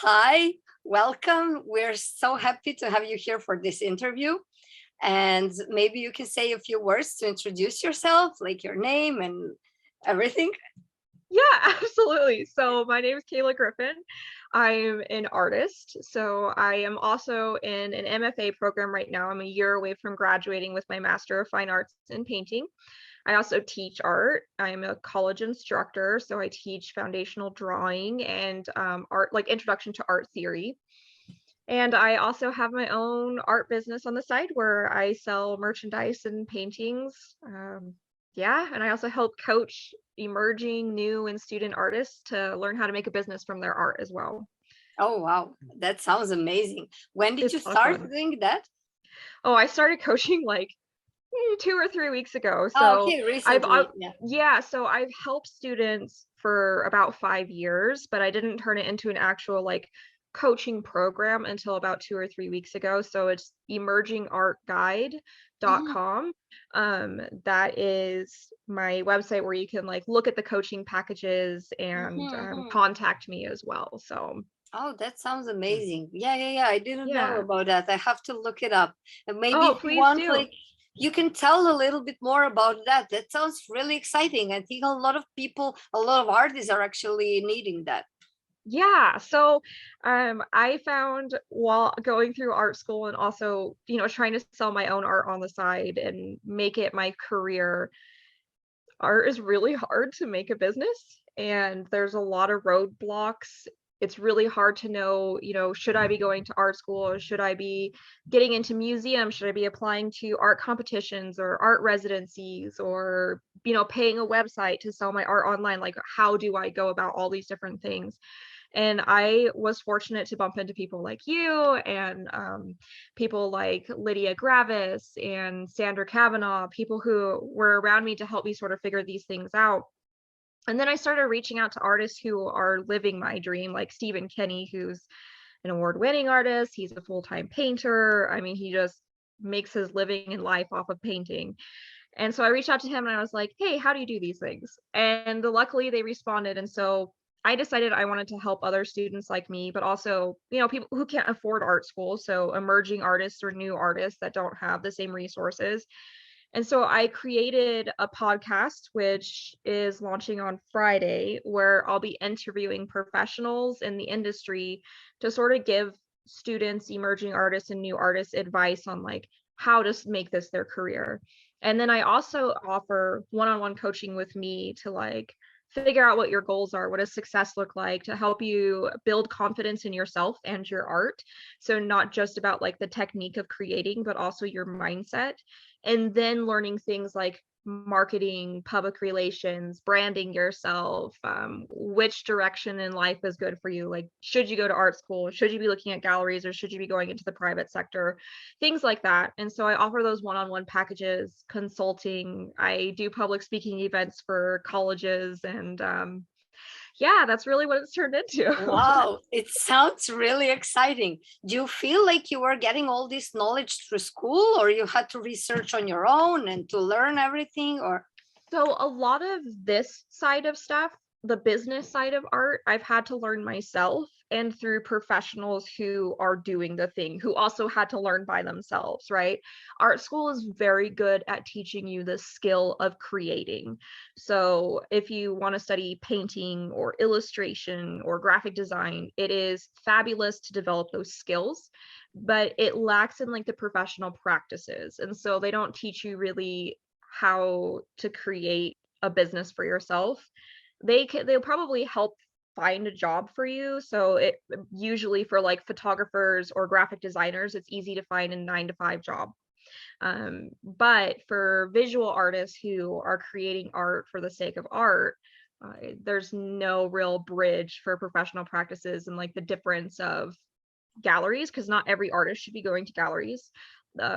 Hi, welcome. We're so happy to have you here for this interview. And maybe you can say a few words to introduce yourself, like your name and everything. Yeah, absolutely. So my name is Kayla Griffin. I'm an artist. So I am also in an MFA program right now. I'm a year away from graduating with my Master of Fine Arts in Painting. I also teach art. I'm a college instructor. So I teach foundational drawing and art, like introduction to art theory. And I also have my own art business on the side where I sell merchandise and paintings. Yeah, and I also help coach emerging new and student artists to learn how to make a business from their art as well. Oh, wow. That sounds amazing. When did It's you a lot of start fun. doing that? Oh, I started coaching like 2 or 3 weeks ago. Oh, So okay, I've recently. Yeah. yeah, so I've helped students for about 5 years, but I didn't turn it into an actual like coaching program until about 2 or 3 weeks ago. So it's Mhm, emergingartguide.com. That is my website where you can like look at the coaching packages mhm, and mhm. contact me as well. So Oh, that sounds amazing. Yeah. I didn't know yeah. about that. I have to look it up. And maybe Oh, if you please want, do. like, you can tell a little bit more about that. That sounds really exciting. I think a lot of people, a lot of artists are actually needing that. Yeah, so I found while going through art school and also, trying to sell my own art on the side and make it my career, art is really hard to make a business and there's a lot of roadblocks. It's really hard to know, should I be going to art school or should I be getting into museums? Should I be applying to art competitions or art residencies or, paying a website to sell my art online? Like, how do I go about all these different things? And I was fortunate to bump into people like you and people like Lydia Gravis and Sandra Kavanaugh, people who were around me to help me sort of figure these things out. And then I started reaching out to artists who are living my dream, like Stephen Kenny, who's an award-winning artist. He's a full-time painter. I mean, he just makes his living in life off of painting. And so I reached out to him and I was like, hey, how do you do these things? And luckily they responded. And so I decided I wanted to help other students like me, but also, people who can't afford art school. So emerging artists or new artists that don't have the same resources. And so I created a podcast, which is launching on Friday, where I'll be interviewing professionals in the industry to sort of give students, emerging artists, and new artists advice on like how to make this their career. And then I also offer one-on-one coaching with me to like figure out what your goals are, what does success look like, to help you build confidence in yourself and your art. So not just about like the technique of creating, but also your mindset, and then learning things like marketing, public relations, branding yourself, which direction in life is good for you. Like, should you go to art school? Should you be looking at galleries or should you be going into the private sector? Things like that. And so I offer those one-on-one packages, consulting. I do public speaking events for colleges and yeah, that's really what it's turned into. Wow, it sounds really exciting. Do you feel like you were getting all this knowledge through school, or you had to research on your own and to learn everything? Or So a lot of this side of stuff, the business side of art, I've had to learn myself and through professionals who are doing the thing, who also had to learn by themselves, right? Art school is very good at teaching you the skill of creating. So if you want to study painting or illustration or graphic design, it is fabulous to develop those skills, but it lacks in like the professional practices. And so they don't teach you really how to create a business for yourself. They'll probably help find a job for you. So it usually for like photographers or graphic designers, it's easy to find a 9 to 5 job. But for visual artists who are creating art for the sake of art, there's no real bridge for professional practices and like the difference of galleries, because not every artist should be going to galleries,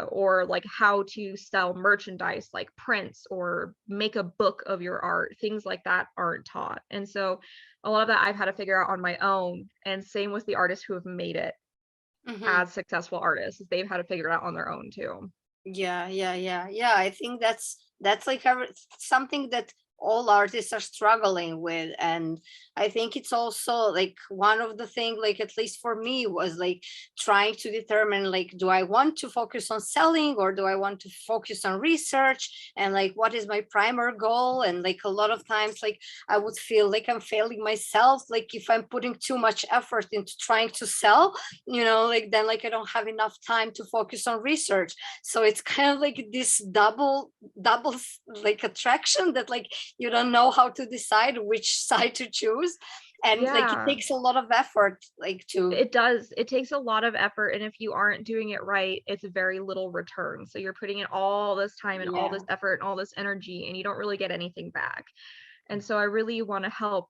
or like how to sell merchandise like prints or make a book of your art. Things like that aren't taught. And so a lot of that I've had to figure out on my own. And same with the artists who have made it Mhm. as successful artists. They've had to figure it out on their own too. Yeah. I think that's like something that all artists are struggling with. And I think it's also like one of the things, like at least for me, was like trying to determine, like, do I want to focus on selling or do I want to focus on research, and like what is my primary goal. And like a lot of times, like I would feel like I'm failing myself, like if I'm putting too much effort into trying to sell, like then like I don't have enough time to focus on research. So it's kind of like this double like attraction, that like you don't know how to decide which side to choose. And like it Yeah. takes a lot of effort, like to It does. It takes a lot of effort, and if you aren't doing it right, it's very little return. So you're putting in all this time and all yeah. this effort and all this energy, and you don't really get anything back. And so I really want to help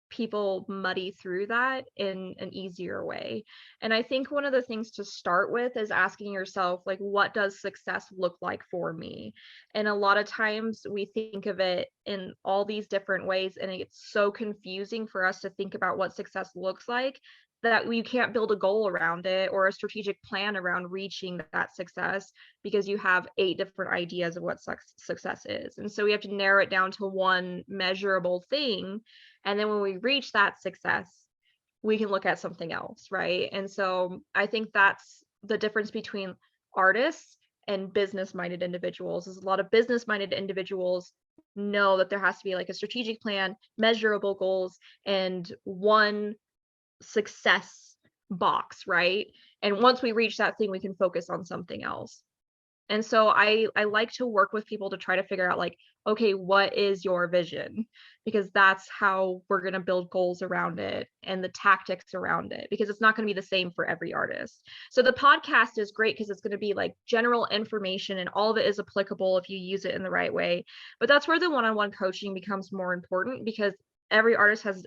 people muddy through that in an easier way. And I think one of the things to start with is asking yourself, like, what does success look like for me? And a lot of times we think of it in all these different ways, and it's so confusing for us to think about what success looks like, that we can't build a goal around it or a strategic plan around reaching that success, because you have 8 different ideas of what success is. And so we have to narrow it down to one measurable thing, and then when we reach that success, we can look at something else, right? And so I think that's the difference between artists and business-minded individuals. Is a lot of business-minded individuals know that there has to be like a strategic plan, measurable goals, and one success box, right? And once we reach that thing, we can focus on something else. And so I like to work with people to try to figure out, like, okay, what is your vision? Because that's how we're going to build goals around it and the tactics around it, because it's not going to be the same for every artist. So the podcast is great because it's going to be like general information, and all of it is applicable if you use it in the right way. But that's where the one-on-one coaching becomes more important, because every artist has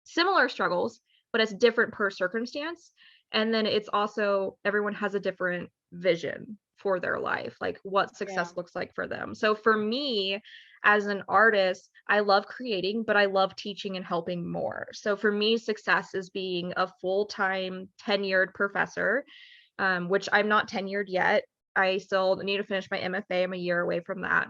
similar struggles, but it's different per circumstance. And then it's also, everyone has a different vision for their life, like what Yeah. success looks like for them. So for me, as an artist, I love creating, but I love teaching and helping more. So for me, success is being a full-time tenured professor, which I'm not tenured yet. I still need to finish my MFA. I'm a year away from that.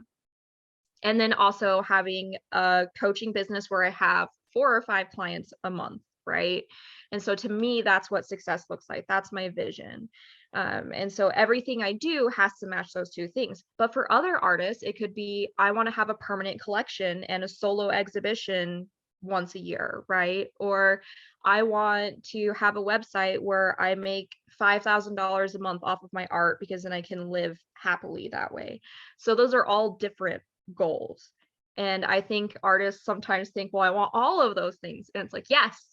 And then also having a coaching business where I have 4 or 5 clients a month, right? And so to me, that's what success looks like. That's my vision. And so everything I do has to match those 2 things. But for other artists, it could be, I want to have a permanent collection and a solo exhibition once a year, right? Or I want to have a website where I make $5,000 a month off of my art, because then I can live happily that way. So those are all different goals. And I think artists sometimes think, well, I want all of those things. And it's like, yes,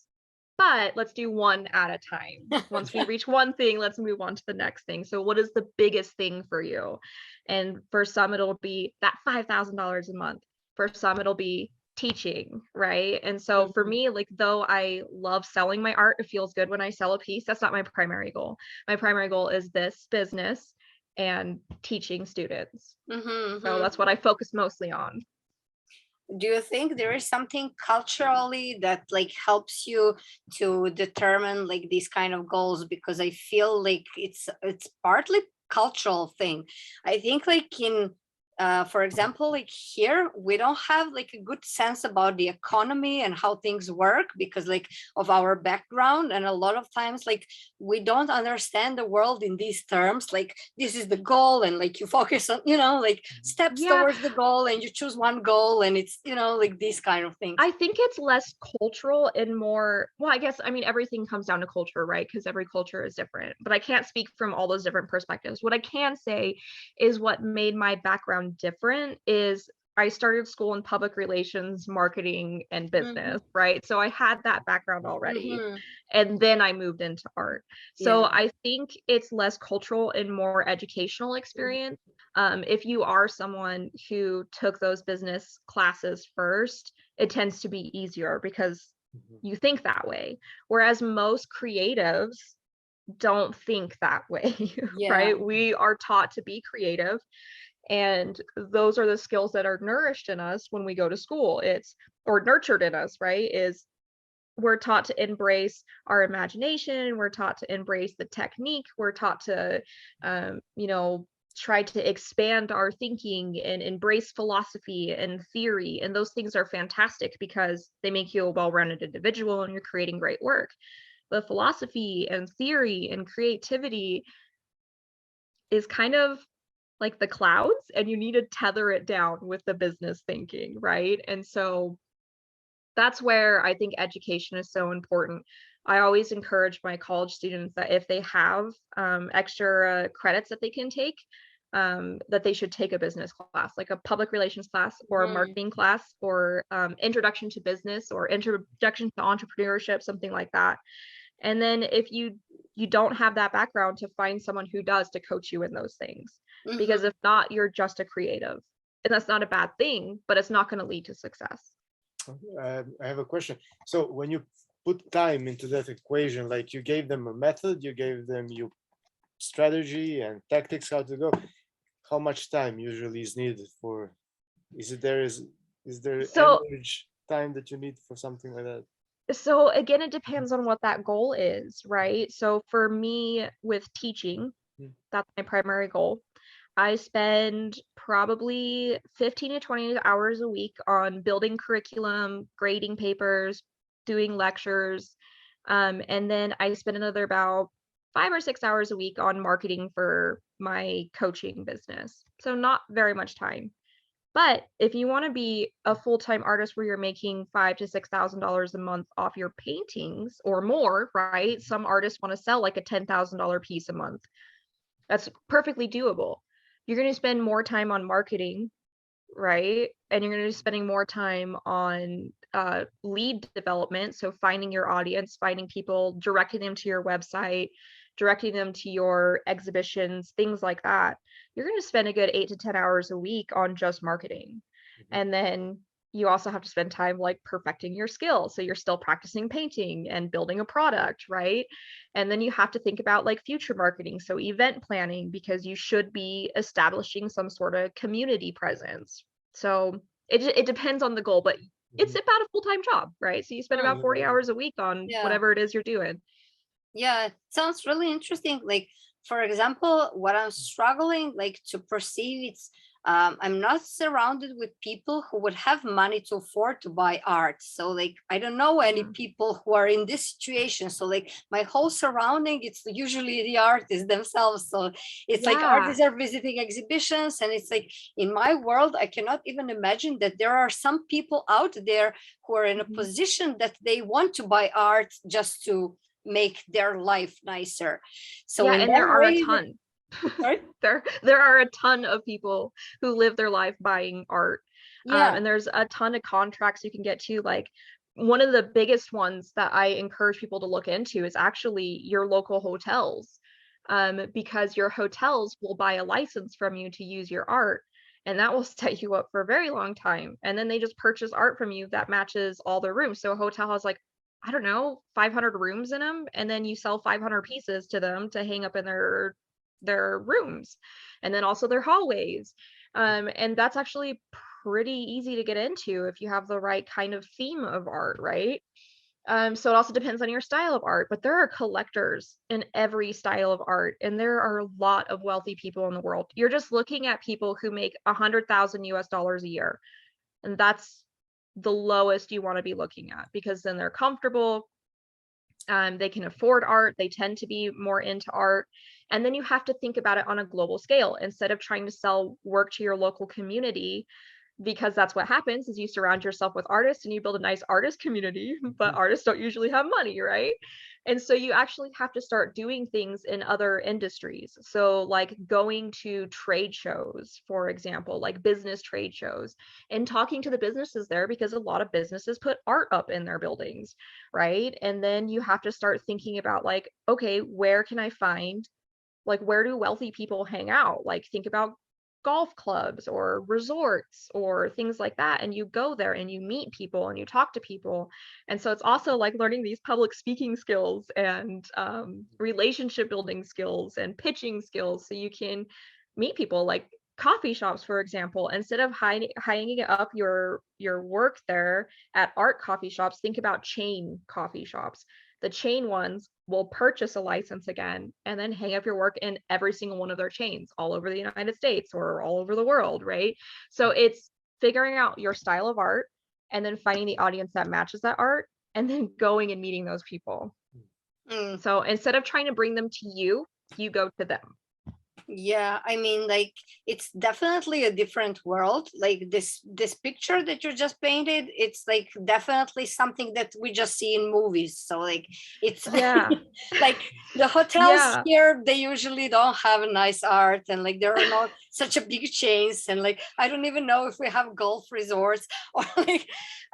but let's do one at a time. Once we reach one thing, let's move on to the next thing. So what is the biggest thing for you? And for some, it'll be that $5,000 a month. For some, it'll be teaching, right? And so for Mhm. me, like, though I love selling my art, it feels good when I sell a piece. That's not my primary goal. My primary goal is this business and teaching students. Mhm, So mhm. that's what I focus mostly on. Do you think there is something culturally that like helps you to determine like these kind of goals? Because I feel like it's partly cultural thing. I think like in for example, like here we don't have like a good sense about the economy and how things work because like of our background, and a lot of times like we don't understand the world in these terms, like this is the goal and like you focus on like steps Yeah, towards the goal and you choose one goal, and it's like these kind of things. I think it's less cultural and more, well, I guess, I mean, everything comes down to culture, right? Because every culture is different, but I can't speak from all those different perspectives. What I can say is what made my background different is I started school in public relations, marketing, and Hmm. business, right? So I had that background already. Hmm. And then I moved into art. So Yeah. I think it's less cultural and more educational experience. If you are someone who took those business classes first, it tends to be easier because you think that way. Whereas most creatives don't think that way, Yeah. right? We are taught to be creative, and those are the skills that are nourished in us when we go to school. It's, or nurtured in us, right? Is we're taught to embrace our imagination, we're taught to embrace the technique, we're taught to you know try to expand our thinking and embrace philosophy and theory. And those things are fantastic because they make you a well-rounded individual and you're creating great work. But philosophy and theory and creativity is kind of like the clouds, and you need to tether it down with the business thinking, right? And so that's where I think education is so important. I always encourage my college students that if they have extra credits that they can take, that they should take a business class, like a public relations class or a Mhm. marketing class or introduction to business or introduction to entrepreneurship, something like that. And then if you don't have that background, to find someone who does to coach you in those things. Because Mhm. if not, you're just a creative. And that's not a bad thing, but it's not going to lead to success. I have a question. So when you put time into that equation, like you gave them a method, you gave them your strategy and tactics how to go, how much time usually is needed for, is there So average time that you need for something like that? so again, it depends on what that goal is, right? So for me with teaching, Mm. that's my primary goal. I spend probably 15 to 20 hours a week on building curriculum, grading papers, doing lectures. And then I spend another about 5 or 6 hours a week on marketing for my coaching business. So not very much time. But if you want to be a full-time artist where you're making $5,000 to $6,000 a month off your paintings or more, right? Some artists want to sell like a $10,000 piece a month. That's perfectly doable. You're going to spend more time on marketing, right? And you're going to be spending more time on lead development. So finding your audience, finding people, directing them to your website, directing them to your exhibitions, things like that. You're going to spend a good 8 to 10 hours a week on just marketing. Mhm. And then you also have to spend time like perfecting your skills. So you're still practicing painting and building a product, right? And then you have to think about like future marketing. So event planning, because you should be establishing some sort of community presence. So it depends on the goal, but it's Mhm. about a full-time job, right? So you spend Hmm. about 40 hours a week on Yeah. whatever it is you're doing. Yeah, it sounds really interesting. Like, for example, what I'm struggling like to perceive, it's I'm not surrounded with people who would have money to afford to buy art. So like I don't know any Mm. people who are in this situation. So like my whole surrounding, it's usually the artists themselves. So it's like Yeah. artists are visiting exhibitions, and it's like in my world, I cannot even imagine that there are some people out there who are in a Mhm. position that they want to buy art just to make their life nicer. So Yeah, in and there that are a way, ton. sorry? There are a ton of people who live their life buying art. Yeah. And there's a ton of contracts you can get to. Like one of the biggest ones that I encourage people to look into is actually your local hotels. Because your hotels will buy a license from you to use your art, and that will set you up for a very long time. And then they just purchase art from you that matches all their rooms. So a hotel has like, I don't know, 500 rooms in them, and then you sell 500 pieces to them to hang up in their rooms, and then also their hallways. And that's actually pretty easy to get into if you have the right kind of theme of art, right? So it also depends on your style of art, but there are collectors in every style of art, and there are a lot of wealthy people in the world. You're just looking at people who make 100,000 US dollars a year, and that's the lowest you want to be looking at, because then they're comfortable, they can afford art, they tend to be more into art. And then you have to think about it on a global scale instead of trying to sell work to your local community, because that's what happens is you surround yourself with artists and you build a nice artist community, but Mhm. artists don't usually have money, right? And so you actually have to start doing things in other industries. So like going to trade shows, for example, like business trade shows, and talking to the businesses there, because a lot of businesses put art up in their buildings, right? And then you have to start thinking about like, okay, where can I find, like, where do wealthy people hang out? Like think about golf clubs or resorts or things like that, and you go there and you meet people and you talk to people. And so it's also like learning these public speaking skills and relationship building skills and pitching skills, so you can meet people. Like coffee shops, for example, instead of hanging up your work there at art coffee shops, think about chain coffee shops. The chain ones will purchase a license again and then hang up your work in every single one of their chains all over the United States or all over the world, right? So it's figuring out your style of art and then finding the audience that matches that art and then going and meeting those people. Mm. So instead of trying to bring them to you, you go to them. Yeah, I mean, like, it's definitely a different world. Like this picture that you just painted, it's like definitely something that we just see in movies. So like it's Yeah. like the hotels Yeah. here, they usually don't have a nice art, and like there are not such a big chains, and like I don't even know if we have golf resorts or like,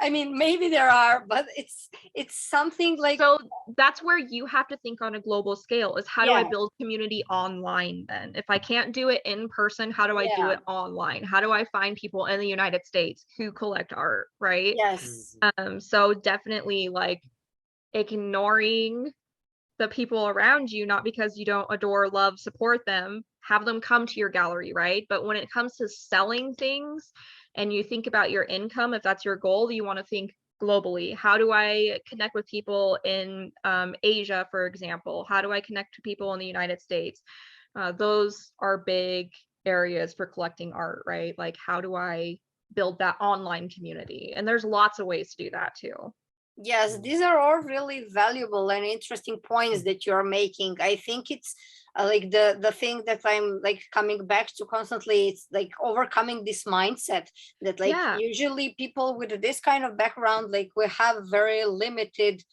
I mean, maybe there are, but it's something like, So that's where you have to think on a global scale is how do I yeah, build community online then? If I can't do it in person, how do I do yeah, it online? How do I find people in the United States who collect art, right? yes, So definitely like ignoring the people around you, not because you don't adore, love, support them, have them come to your gallery, right? But when it comes to selling things and you think about your income, if that's your goal, you want to think globally. How do I connect with people in Asia, for example? How do I connect to people in the United States? Those are big areas for collecting art, right? Like, how do I build that online community? And there's lots of ways to do that too. yes, these are all really valuable and interesting points that you're making. I think it's like the thing that I'm like coming back to constantly. It's like overcoming this mindset that like Yeah. usually people with this kind of background, like we have very limited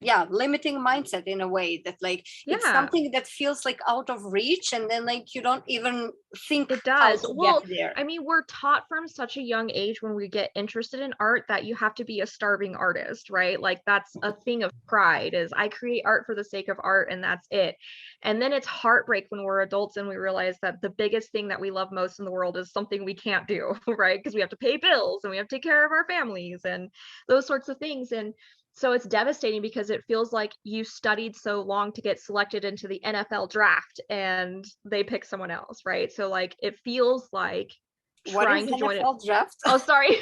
yeah, limiting mindset in a way that like it's Yeah. something that feels like out of reach, and then like you don't even think It how does. to get Well, there. I mean, we're taught from such a young age when we get interested in art that you have to be a starving artist, right? Like that's a thing of pride is I create art for the sake of art and that's it. And then it's heartbreak when we're adults and we realize that the biggest thing that we love most in the world is something we can't do, right? Because we have to pay bills and we have to take care of our families and those sorts of things. And so it's devastating because it feels like you studied so long to get selected into the NFL draft and they pick someone else, right? So like it feels like What is trying to join it. NFL draft? Oh, sorry.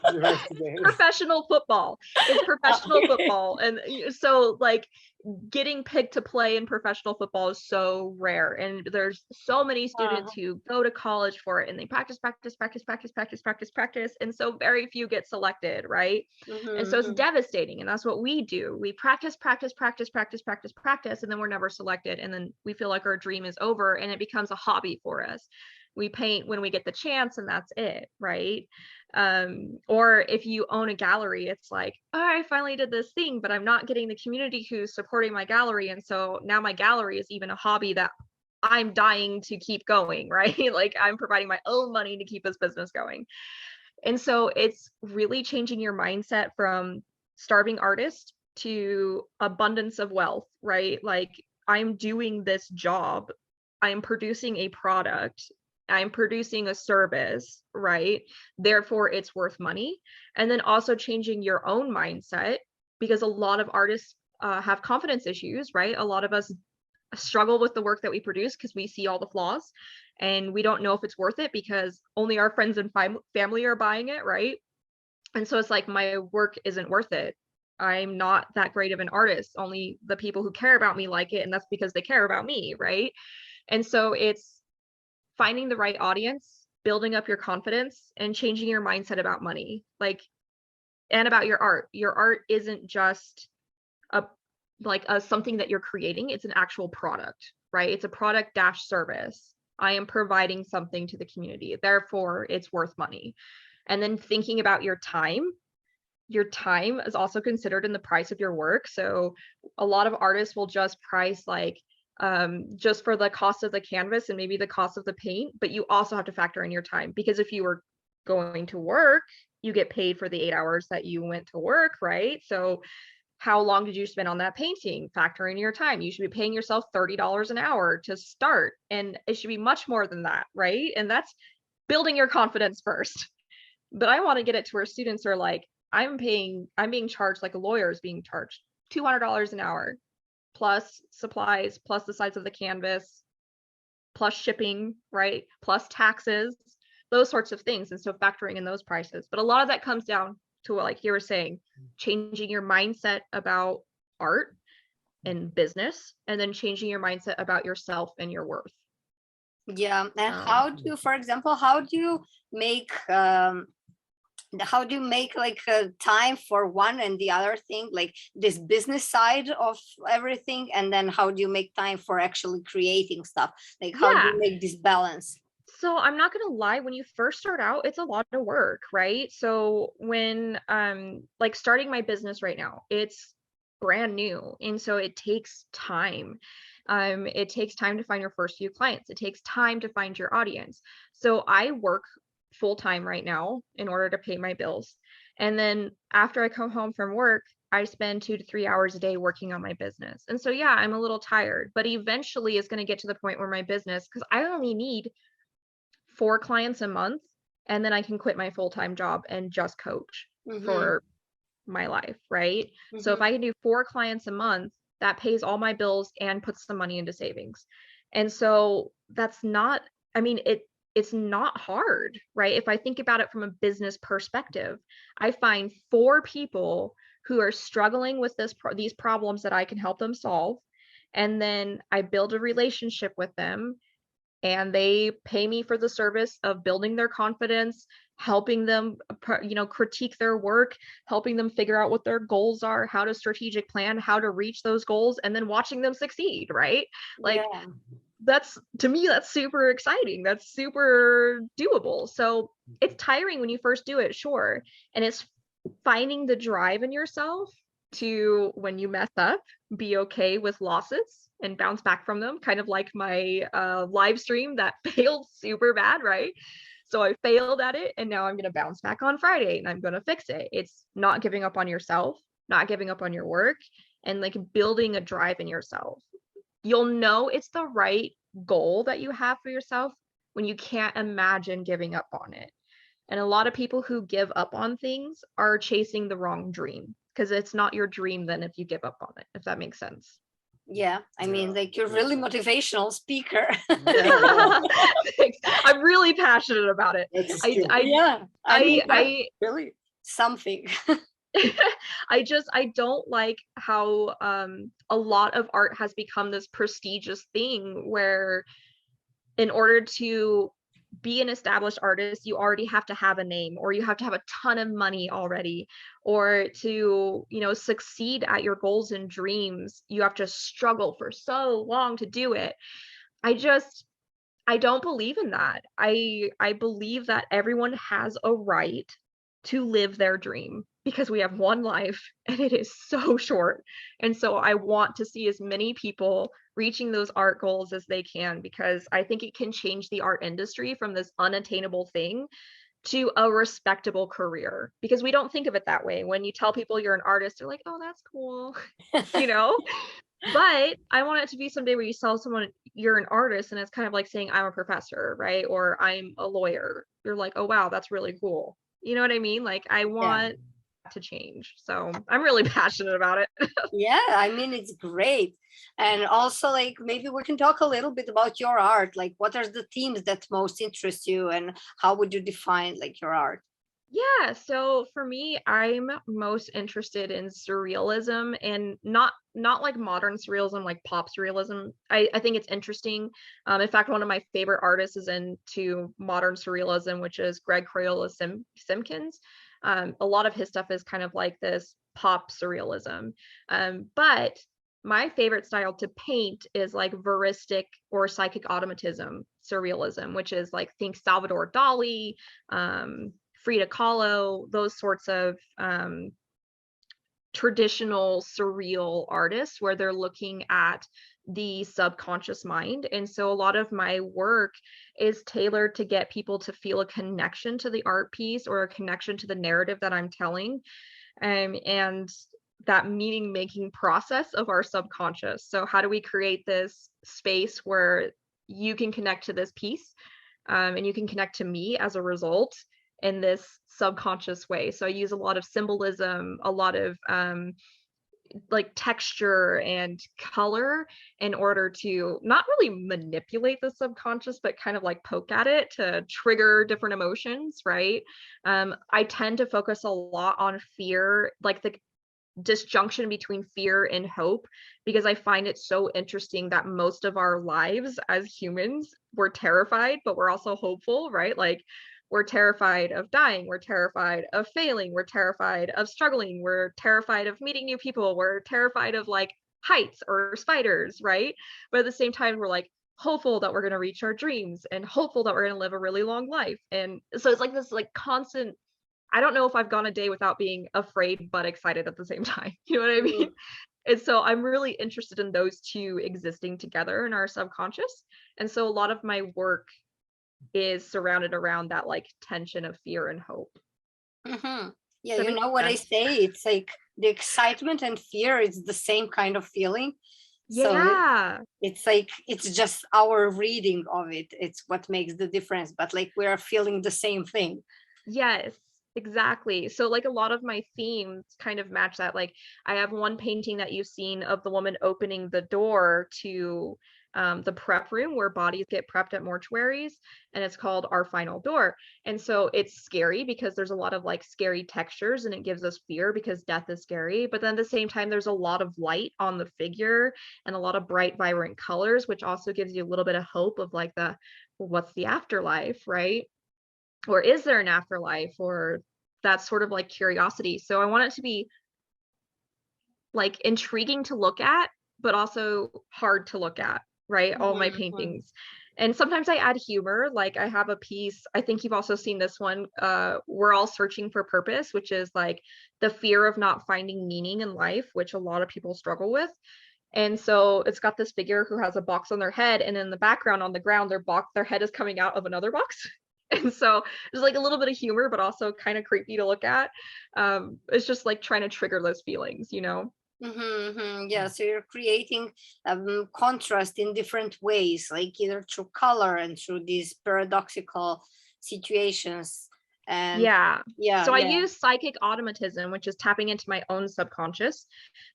Today. Professional football. It's professional football. And so like getting picked to play in professional football is so rare. And there's so many students who go to college for it and they practice. And so very few get selected, right? And so it's devastating. And that's what we do. We practice. And then we're never selected. And then we feel like our dream is over and it becomes a hobby for us. We paint when we get the chance and that's it, right? Or if you own a gallery, it's like, oh, I finally did this thing, but I'm not getting the community who's supporting my gallery. And so now my gallery is even a hobby that I'm dying to keep going, right? Like I'm providing my own money to keep this business going. And so it's really changing your mindset from starving artist to abundance of wealth, right? Like I'm doing this job, I'm producing a product, I'm producing a service, right? Therefore, it's worth money. And then also changing your own mindset because a lot of artists have confidence issues, right? A lot of us struggle with the work that we produce because we see all the flaws and we don't know if it's worth it because only our friends and family are buying it, right? And so it's like my work isn't worth it. I'm not that great of an artist. Only the people who care about me like it, and that's because they care about me, right? And so it's finding the right audience, building up your confidence, and changing your mindset about money, like, and about your art. Your art isn't just a something that you're creating. It's an actual product, right? It's a product dash service. I am providing something to the community. Therefore, it's worth money. And then thinking about your time is also considered in the price of your work. So a lot of artists will just price like just for the cost of the canvas and maybe the cost of the paint, but you also have to factor in your time because if you were going to work, you get paid for the 8 hours that you went to work, right? So how long did you spend on that painting? Factor in your time. You should be paying yourself $30 an hour to start, and it should be much more than that, right? And that's building your confidence first. But I want to get it to where students are like, I'm being charged like a lawyer is being charged $200 an hour, plus supplies, plus the size of the canvas, plus shipping, right? Plus taxes, those sorts of things. And so factoring in those prices. But a lot of that comes down to what, like you were saying, changing your mindset about art and business, and then changing your mindset about yourself and your worth. Yeah. And So how do you, for example, how do you make like time for one and the other thing, like this business side of everything, and then how do you make time for actually creating stuff? Like how do yeah. you make this balance? So I'm not gonna lie, when you first start out, it's a lot of work, right? So when like starting my business right now, it's brand new. And so it takes time. It takes time to find your first few clients. It takes time to find your audience. So I work full time right now in order to pay my bills. And then after I come home from work, I spend 2 to 3 hours a day working on my business. And so yeah, I'm a little tired, but eventually it's going to get to the point where my business, because I only need 4 clients a month, and then I can quit my full-time job and just coach Mm-hmm. for my life, right? So if Mm-hmm. I can do 4 clients a month, that pays all my bills and puts some money into savings. And so that's not, I mean, it's not hard, right? If I think about it from a business perspective, I find 4 people who are struggling with these problems that I can help them solve, and then I build a relationship with them, and they pay me for the service of building their confidence, helping them, critique their work, helping them figure out what their goals are, how to strategic plan, how to reach those goals, and then watching them succeed, right? Like, Yeah. that's, to me, that's super exciting. That's super doable. So it's tiring when you first do it, sure. And it's finding the drive in yourself to, when you mess up, be okay with losses and bounce back from them, kind of like my live stream that failed super bad, right? So I failed at it, and now I'm going to bounce back on Friday and I'm going to fix it. It's not giving up on yourself, not giving up on your work, and like building a drive in yourself. You'll know it's the right goal that you have for yourself when you can't imagine giving up on it. And a lot of people who give up on things are chasing the wrong dream, because it's not your dream then if you give up on it, if that makes sense. Yeah, I mean, Yeah, like you're makes really sense. motivational speaker. Yeah, Thanks. I'm really passionate about it. that's a I skill. I Yeah, I mean, I that's I really something. I don't like how a lot of art has become this prestigious thing where, in order to be an established artist, you already have to have a name, or you have to have a ton of money already, or to, succeed at your goals and dreams, you have to struggle for so long to do it. I don't believe in that. I believe that everyone has a right to live their dream, because we have one life and it is so short. And so I want to see as many people reaching those art goals as they can, because I think it can change the art industry from this unattainable thing to a respectable career, because we don't think of it that way. When you tell people you're an artist, they're like, "Oh, that's cool." you know? But I want it to be someday where you tell someone you're an artist and it's kind of like saying I'm a professor, right? Or I'm a lawyer. You're like, "Oh wow, that's really cool." You know what I mean? Like, I Yeah. want to change. So I'm really passionate about it. Yeah, I mean, it's great. And also, like, maybe we can talk a little bit about your art. Like, what are the themes that most interest you, and how would you define like your art? Yeah, so for me, I'm most interested in surrealism, and not like modern surrealism, like pop surrealism. I think it's interesting. In fact, one of my favorite artists is into modern surrealism, which is Greg Crayola Simpkins. A lot of his stuff is kind of like this pop surrealism. But my favorite style to paint is like veristic or psychic automatism surrealism, which is like, think Salvador Dali, Frida Kahlo, those sorts of traditional surreal artists, where they're looking at the subconscious mind. And so a lot of my work is tailored to get people to feel a connection to the art piece, or a connection to the narrative that I'm telling, and that meaning making process of our subconscious. So how do we create this space where you can connect to this piece, and you can connect to me as a result in this subconscious way? So I use a lot of symbolism, a lot of like texture and color, in order to not really manipulate the subconscious, but kind of like poke at it to trigger different emotions, right? I tend to focus a lot on fear, like disjunction between fear and hope, because I find it so interesting that most of our lives as humans, we're terrified, but we're also hopeful, right? Like we're terrified of dying, we're terrified of failing, we're terrified of struggling, we're terrified of meeting new people, we're terrified of like heights or spiders, right? But at the same time, we're like hopeful that we're going to reach our dreams and hopeful that we're going to live a really long life. And so it's like this like constant, I don't know if I've gone a day without being afraid but excited at the same time. You know what I mean? And so I'm really interested in those two existing together in our subconscious. And so a lot of my work is surrounded around that like tension of fear and hope. Mm-hmm. Yeah, Does that you make know what I sense? say? It's like the excitement and fear is the same kind of feeling. So Yeah. it's like it's just our reading of it. It's what makes the difference. But like we are feeling the same thing. Yes, exactly. So like a lot of my themes kind of match that. Like I have one painting that you've seen of the woman opening the door to the prep room where bodies get prepped at mortuaries, and it's called Our Final Door. And so it's scary because there's a lot of like scary textures and it gives us fear because death is scary. But then at the same time, there's a lot of light on the figure and a lot of bright, vibrant colors, which also gives you a little bit of hope of like the, well, what's the afterlife, right? Or is there an afterlife, or that sort of like curiosity. So I want it to be like intriguing to look at, but also hard to look at, right? All my Mhm. paintings. And sometimes I add humor. Like I have a piece, I think you've also seen this one, We're All Searching for Purpose, which is like the fear of not finding meaning in life, which a lot of people struggle with. And so it's got this figure who has a box on their head, and in the background on the ground, their head is coming out of another box. And so there's like a little bit of humor, but also kind of creepy to look at. It's just like trying to trigger those feelings, you know? Yeah, so you're creating contrast in different ways, like either through color and through these paradoxical situations. And Yeah. yeah, So I yeah. use psychic automatism, which is tapping into my own subconscious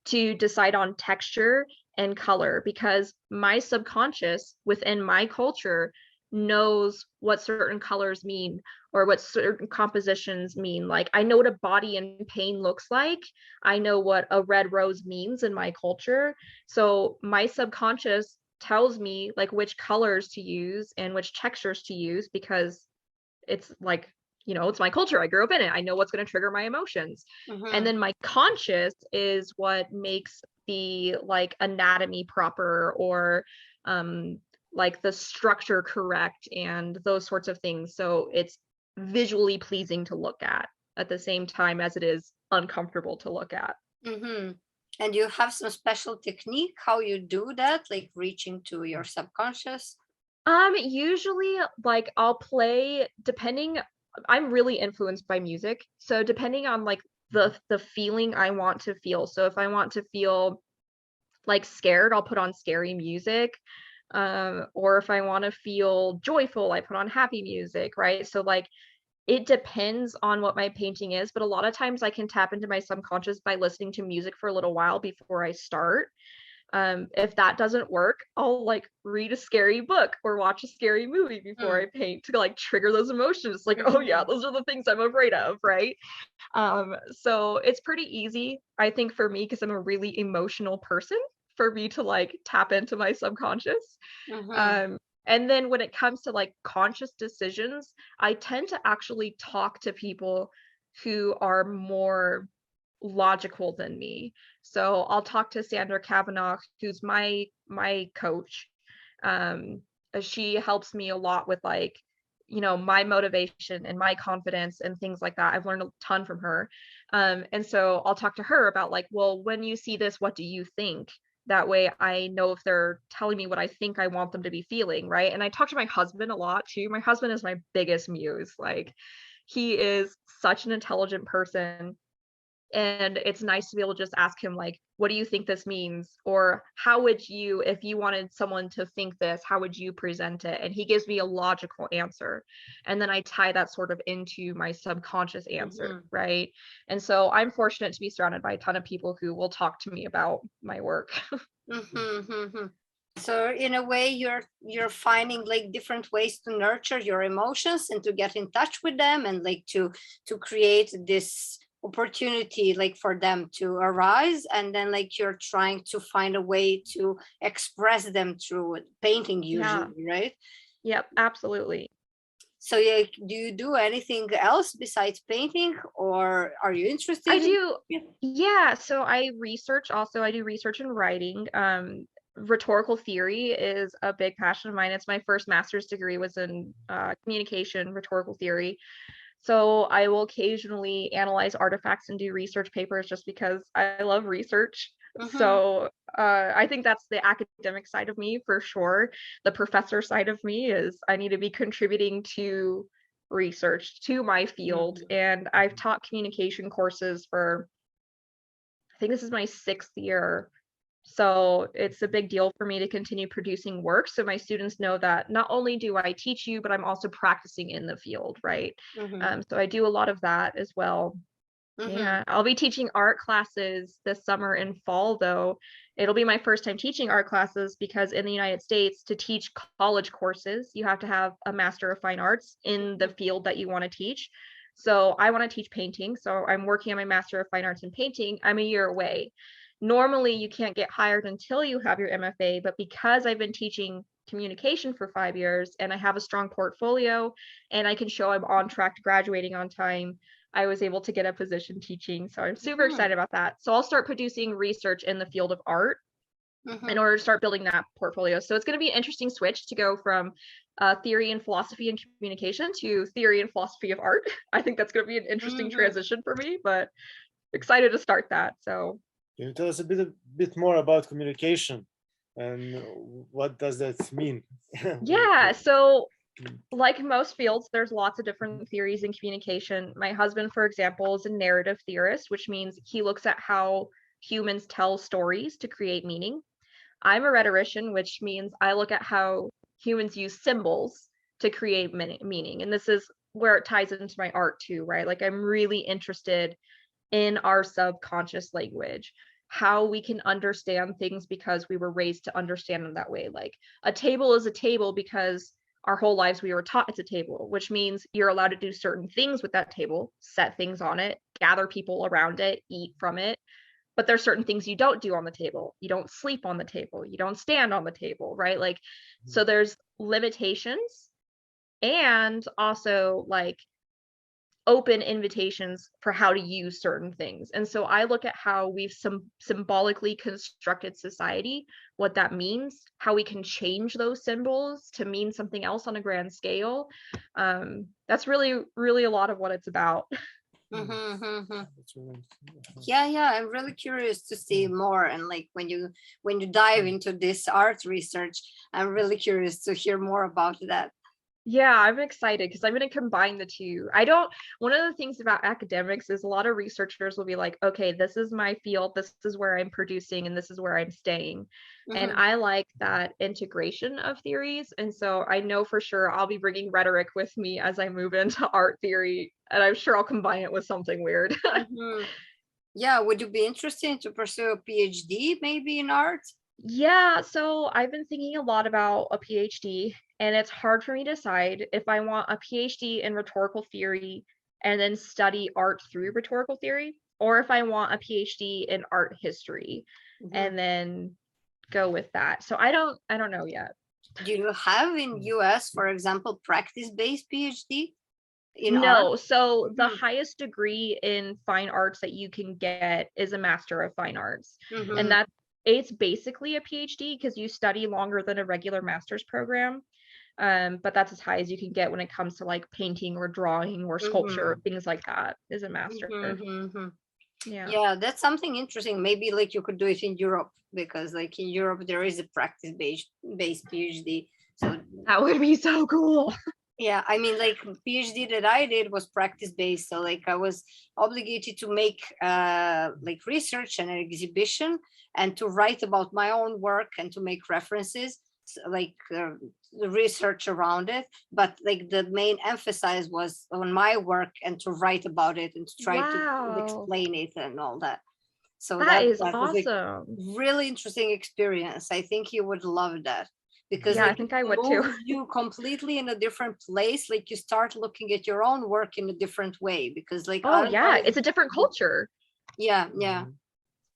to decide on texture and color, because my subconscious within my culture knows what certain colors mean or what certain compositions mean. Like I know what a body in pain looks like. I know what a red rose means in my culture. So my subconscious tells me like which colors to use and which textures to use, because it's like, it's my culture, I grew up in it, I know what's going to trigger my emotions. And Mm-hmm. then my conscious is what makes the like anatomy proper, or um like the structure correct and those sorts of things, so it's visually pleasing to look at the same time as it is uncomfortable to look at. Mm-hmm. And you have some special technique how you do that, like reaching to your subconscious? Usually like I'll play, depending, I'm really influenced by music. So depending on like the feeling I want to feel. So if I want to feel like scared, I'll put on scary music. Or if I want to feel joyful, I put on happy music, right? So like it depends on what my painting is, but a lot of times I can tap into my subconscious by listening to music for a little while before I start. If that doesn't work, I'll like read a scary book or watch a scary movie before I paint to like trigger those emotions. Like, oh yeah, Mm-hmm. those are the things I'm afraid of, right? So it's pretty easy, I think, for me, because I'm a really emotional person, for me to like tap into my subconscious. Mm-hmm. Um, and then when it comes to like conscious decisions, I tend to actually talk to people who are more logical than me. So I'll talk to Sandra Kavanaugh, who's my coach. She helps me a lot with like, my motivation and my confidence and things like that. I've learned a ton from her. And so I'll talk to her about like, well, when you see this, what do you think? That way I know if they're telling me what I think I want them to be feeling, right? And I talk to my husband a lot too. My husband is my biggest muse. Like he is such an intelligent person, and it's nice to be able to just ask him like, what do you think this means, or how would you, if you wanted someone to think this, how would you present it? And he gives me a logical answer, and then I tie that sort of into my subconscious answer, Mm-hmm. right? And so I'm fortunate to be surrounded by a ton of people who will talk to me about my work. Mm-hmm. So in a way, you're finding like different ways to nurture your emotions and to get in touch with them and like to create this opportunity like for them to arise, and then like you're trying to find a way to express them through painting Yeah. usually, right? Yep, absolutely. So yeah, do you do anything else besides painting, or are you I interested in do. it? Yeah, so I research also. I do research in writing. Rhetorical theory is a big passion of mine. It's my first master's degree was in communication, rhetorical theory. So I will occasionally analyze artifacts and do research papers just because I love research. Mm-hmm. So I think that's the academic side of me for sure. The professor side of me is I need to be contributing to research to my field. And I've taught communication courses for, I think this is my 6th year. So it's a big deal for me to continue producing work. So my students know that not only do I teach you, but I'm also practicing in the field, right? Mm-hmm. So I do a lot of that as well. Mm-hmm. Yeah, I'll be teaching art classes this summer and fall, though. It'll be my first time teaching art classes because in the United States, to teach college courses, you have to have a Master of Fine Arts in the field that you want to teach. So I want to teach painting. So I'm working on my Master of Fine Arts in painting. I'm a year away. Normally, you can't get hired until you have your MFA, but because I've been teaching communication for 5 years and I have a strong portfolio and I can show I'm on track to graduating on time, I was able to get a position teaching. So I'm super Mm-hmm. excited about that. So I'll start producing research in the field of art Mm-hmm. in order to start building that portfolio. So it's going to be an interesting switch to go from theory and philosophy and communication to theory and philosophy of art. I think that's going to be an interesting Mm-hmm. transition for me, but excited to start that. So Can you tell us a bit more about communication and what does that mean? yeah, so like most fields, there's lots of different theories in communication. My husband, for example, is a narrative theorist, which means he looks at how humans tell stories to create meaning. I'm a rhetorician, which means I look at how humans use symbols to create meaning. And this is where it ties into my art too, right? Like I'm really interested in our subconscious language, how we can understand things because we were raised to understand them that way. Like a table is a table because our whole lives we were taught it's a table, which means you're allowed to do certain things with that table, set things on it, gather people around it, eat from it. But there's certain things you don't do on the table. You don't sleep on the table. You don't stand on the table, right? Like, so there's limitations and also like open invitations for how to use certain things. And so I look at how we've symbolically constructed society, what that means, how we can change those symbols to mean something else on a grand scale. That's really, really a lot of what it's about. Mm-hmm. Mm-hmm. That's really interesting. Yeah, I'm really curious to see more, and like when you dive into this art research, I'm really curious to hear more about that. Yeah, I'm excited because I'm going to combine the two. One of the things about academics is a lot of researchers will be like, okay, this is my field, this is where I'm producing, and this is where I'm staying. And Mm-hmm. I like that integration of theories. And so I know for sure I'll be bringing rhetoric with me as I move into art theory, and I'm sure I'll combine it with something weird. Mm-hmm. Yeah, would you be interested to pursue a PhD maybe in art? Yeah, so I've been thinking a lot about a PhD, and it's hard for me to decide if I want a PhD in rhetorical theory and then study art through rhetorical theory, or if I want a PhD in art history Mm-hmm. and then go with that. So I don't know yet. Do you have in US, for example, practice-based PhD in art? No, so the Mm-hmm. highest degree in fine arts that you can get is a Master of Fine Arts. Mm-hmm. And it's basically a PhD because you study longer than a regular master's program. But that's as high as you can get when it comes to like painting or drawing or sculpture, things like that is a master. Mm-hmm. Yeah. Yeah, that's something interesting. Maybe like you could do it in Europe, because like in Europe there is a practice-based PhD. So That would be so cool. yeah, I mean, like PhD that I did was practice-based. So like I was obligated to make like research and an exhibition, and to write about my own work and to make references, like the research around it. But like the main emphasis was on my work and to write about it and to try to Wow. explain it and all that. So That is that was a awesome. really interesting experience. I think you would love that. because Yeah, I like think it I would too. moves you completely in a different place. Like you start looking at your own work in a different way, because like Oh yeah, otherwise, it's a different culture. yeah, yeah. Mhm.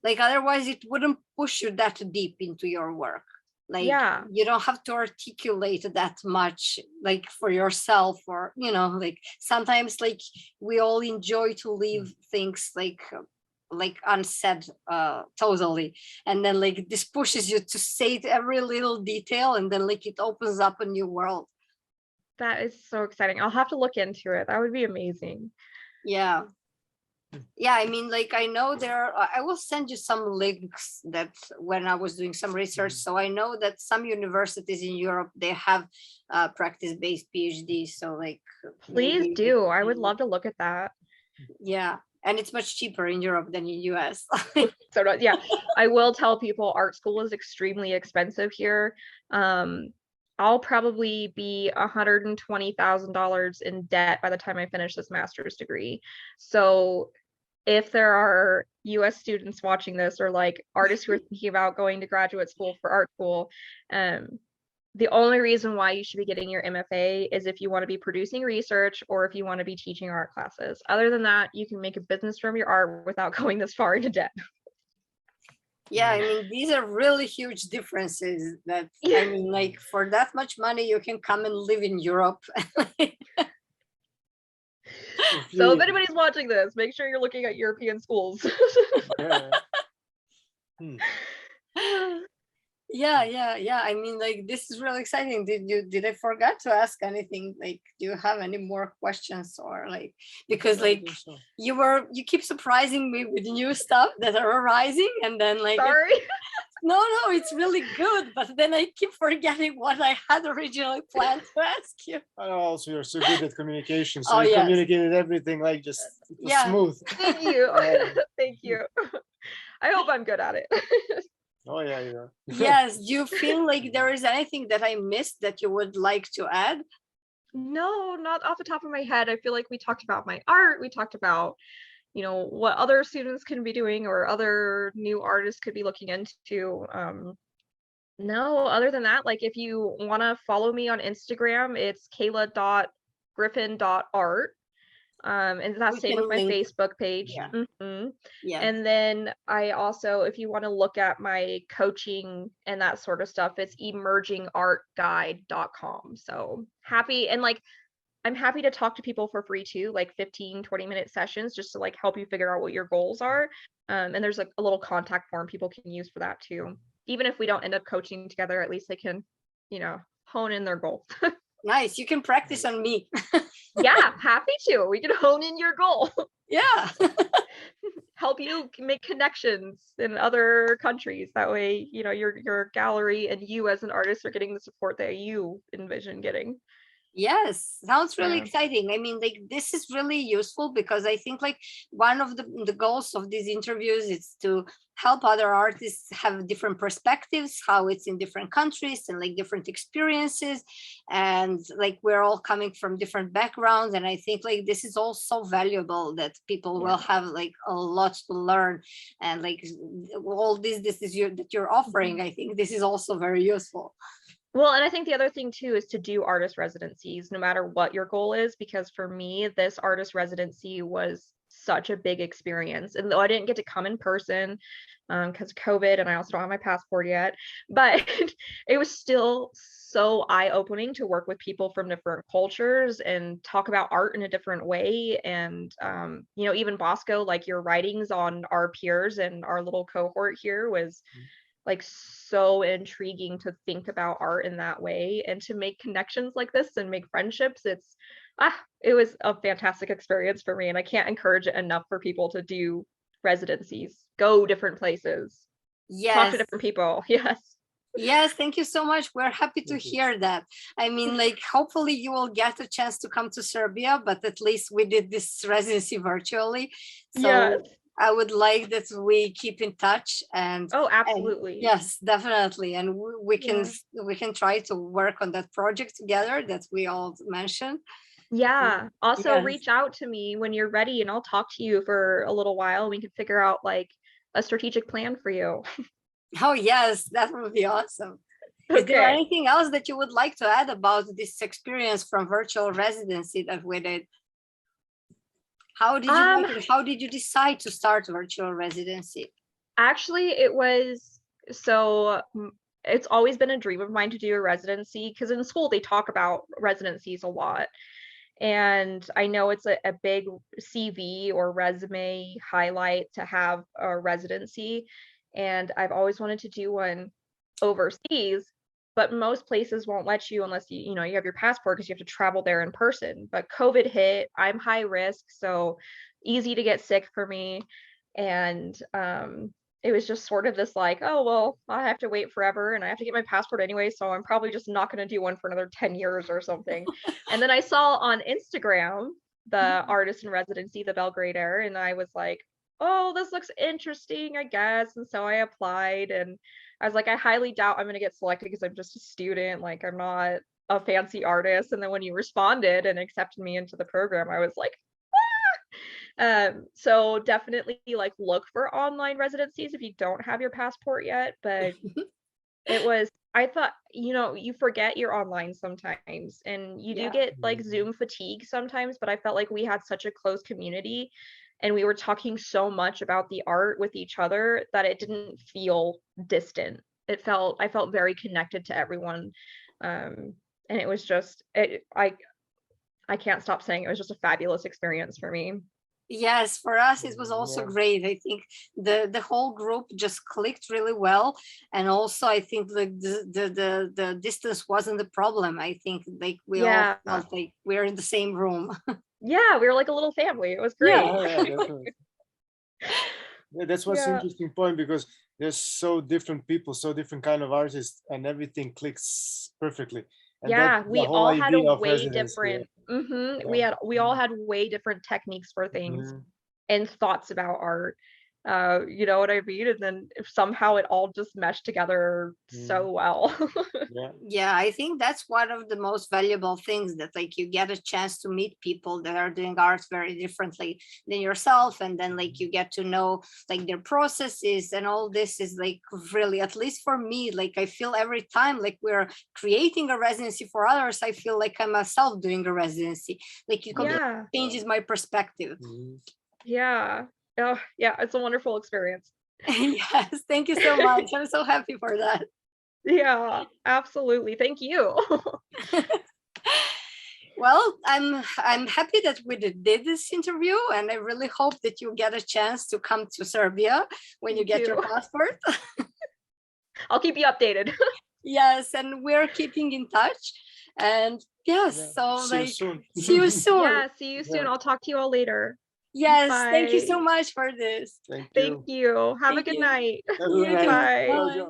Like otherwise it wouldn't push you that deep into your work. Like Yeah. you don't have to articulate that much like for yourself, or like sometimes like we all enjoy to leave things like unsaid totally, and then like this pushes you to say it every little detail, and then like it opens up a new world. That is so exciting. I'll have to look into it. That would be amazing. Yeah. Yeah, I mean, like I know I will send you some links that when I was doing some research. So I know that some universities in Europe, they have practice-based PhD. So like Please maybe do. I would love to look at that. yeah, and it's much cheaper in Europe than in US. So yeah, I will tell people art school is extremely expensive here. I'll probably be $120,000 in debt by the time I finish this master's degree. So if there are US students watching this, or like artists who are thinking about going to graduate school for art school, the only reason why you should be getting your MFA is if you want to be producing research or if you want to be teaching art classes. Other than that, you can make a business from your art without going this far into debt. Yeah, I mean, these are really huge differences that, I mean, like for that much money, you can come and live in Europe. So if anybody's watching this, make sure you're looking at European schools. Yeah. Hmm. Yeah. I mean, like this is really exciting. Did I forget to ask anything? Like, do you have any more questions, or like, because Yeah, I like think so. you keep surprising me with new stuff that are arising, and then like Sorry. no, it's really good, but then I keep forgetting what I had originally planned to ask you. And also, you're so good at communication, so Oh, you yes. communicated everything like just Yeah. smooth. Thank you. Yeah. Thank you. I hope I'm good at it. Oh yeah, yeah. Yes. Do you feel like there is anything that I missed that you would like to add? No, not off the top of my head. I feel like we talked about my art. We talked about, what other students can be doing or other new artists could be looking into. No, other than that, like if you want to follow me on Instagram, it's kayla.griffin.art. And that's We same can with my link. Facebook page. Yeah. Mhm. Yeah. And then I also, if you want to look at my coaching and that sort of stuff, it's emergingartguide.com. So happy, and like I'm happy to talk to people for free too, like 15-20 minute sessions, just to like help you figure out what your goals are. And there's like a little contact form people can use for that too. Even if we don't end up coaching together, at least they can, hone in their goal. Nice. You can practice on me. Yeah, happy to. We can hone in your goal. Yeah. Help you make connections in other countries. That way, your gallery and you as an artist are getting the support that you envision getting. Yes, sounds really Yeah. exciting. I mean, like this is really useful, because I think like one of the goals of these interviews is to help other artists have different perspectives, how it's in different countries and like different experiences, and like we're all coming from different backgrounds, and I think like this is also valuable, that people will have like a lot to learn, and like all this is that you're offering. I think this is also very useful. Well, and I think the other thing too is to do artist residencies, no matter what your goal is, because for me, this artist residency was such a big experience. And though I didn't get to come in person because of COVID, and I also don't have my passport yet, but it was still so eye-opening to work with people from different cultures and talk about art in a different way. And even Bosco, like your writings on our peers and our little cohort here was like so intriguing to think about art in that way and to make connections like this and make friendships. It was a fantastic experience for me, and I can't encourage it enough for people to do residencies, go different places, talk to Yes. different people. Yes, thank you so much. We're happy to hear that. I mean, like, hopefully you will get a chance to come to Serbia, but at least we did this residency virtually. So yes. I would like that we keep in touch, and Oh, absolutely. yes, definitely. And we can try to work on that project together that we all mentioned. Yeah. Also Yes. reach out to me when you're ready and I'll talk to you for a little while. We can figure out like a strategic plan for you. Oh yes, that would be awesome. Is there Okay. anything else that you would like to add about this experience from virtual residency that we did? How did you Um, make it? How did you decide to start virtual residency? Actually, it was so it's always been a dream of mine to do a residency because in school they talk about residencies a lot. And I know it's a big CV or resume highlight to have a residency. And I've always wanted to do one overseas, but most places won't let you unless you know you have your passport because you have to travel there in person. But COVID hit, I'm high risk, so easy to get sick for me. And it was just sort of this like, oh well, I have to wait forever and I have to get my passport anyway, so I'm probably just not going to do one for another 10 years or something. And then I saw on Instagram the artist in residency, the Belgrader, and I was like, oh, this looks interesting, I guess. And so I applied, and I was like, I highly doubt I'm going to get selected because I'm just a student, like I'm not a fancy artist. And then when you responded and accepted me into the program, I was like, so definitely like look for online residencies if you don't have your passport yet. But it was, I thought, you know, you forget you're online sometimes and you do Yeah. get like Zoom fatigue sometimes, but I felt like we had such a close community and we were talking so much about the art with each other that it didn't feel distant. I felt very connected to everyone. And it was just, I can't stop saying it was just a fabulous experience for me. Yes, for us it was also Yeah. great. I think the whole group just clicked really well, and also I think the distance wasn't the problem. I think like we all Yeah. felt like we're in the same room. Yeah, we were like a little family. It was Yeah. great. Yeah, definitely. Yeah, that's what's Yeah. interesting point because there's so different people, so different kind of artists, and everything clicks perfectly. And that's Yeah, the we whole all had a idea of way residency. different Yeah. we all had way different techniques for things Mhm. and thoughts about art. You know what I mean? And then if somehow it all just meshed together so well. Yeah. Yeah, I think that's one of the most valuable things, that like you get a chance to meet people that are doing art very differently than yourself, and then like you get to know like their processes, and all this is like really, at least for me, like I feel every time like we're creating a residency for others, I feel like I'm myself doing a residency. Like it completely Yeah. changes my perspective. Mhm. Yeah. Oh, yeah, it's a wonderful experience. Yes, thank you so much. I'm so happy for that. Yeah, absolutely. Thank you. Well, I'm happy that we did this interview, and I really hope that you get a chance to come to Serbia when you Me get your too. passport. I'll keep you updated. Yes, and we're keeping in touch. And yes, Yeah. so See you like soon. see you soon. Yeah, see you soon. Yeah. I'll talk to you all later. Yes, thank you Bye. so much for this. Thank Thank you. you. Have a Thank good you. night. Have a You good night. too. Bye. Ciao, Bye. ciao.